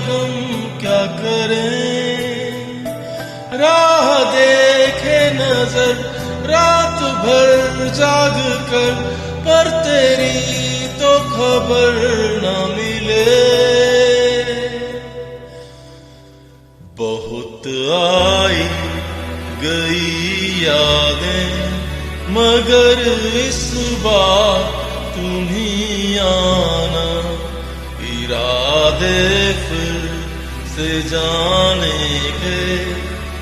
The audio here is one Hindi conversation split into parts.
गम क्या करें, राह देखे नजर रात भर जाग कर, पर तेरी तो खबर न मिले। बहुत आई गई यादें मगर इस बार तुम ही आना, इरादे फिर से जाने के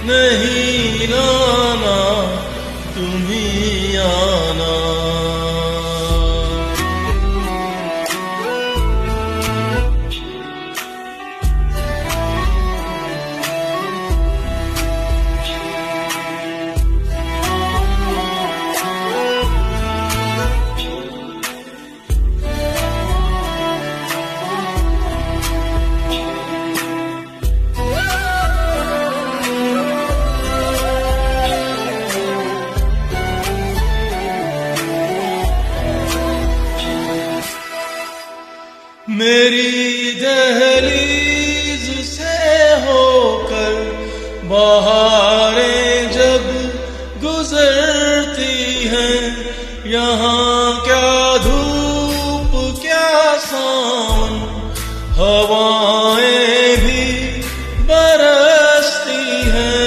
नहीं लाना, तुम ही आना। मेरी दहलीज से होकर बहारें जब गुजरती हैं, यहाँ क्या धूप क्या सावन, हवाएं भी बरसती हैं।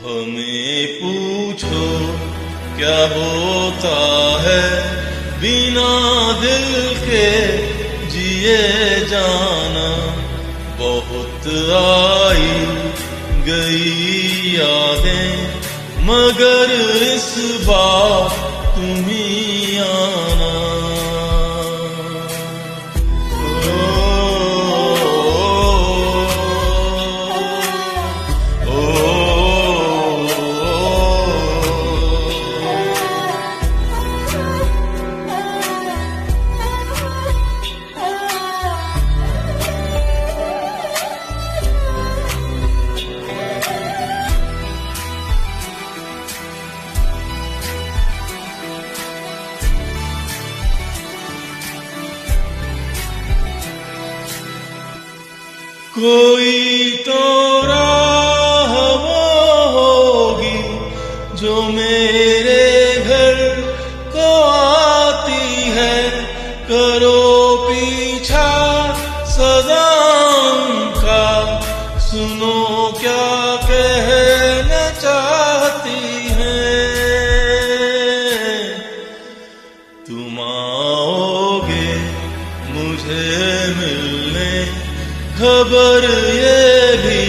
हमें पूछो क्या होता है बिना दिल के जिए जाना, बहुत आई गई यादें मगर इस बार तुम ही आना। कोई तो राह वो होगी जो मेरे घर को आती है, करो पीछा सदाओं का, सुनो क्या कहना चाहती है। तुम आओगे मुझे मिलने, खबर ये भी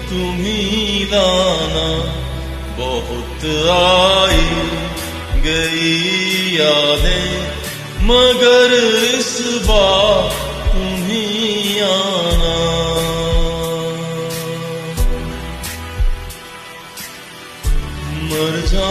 तुम ही लाना, बहुत आई गई यादें मगर इस बार तुम ही आना। मर जा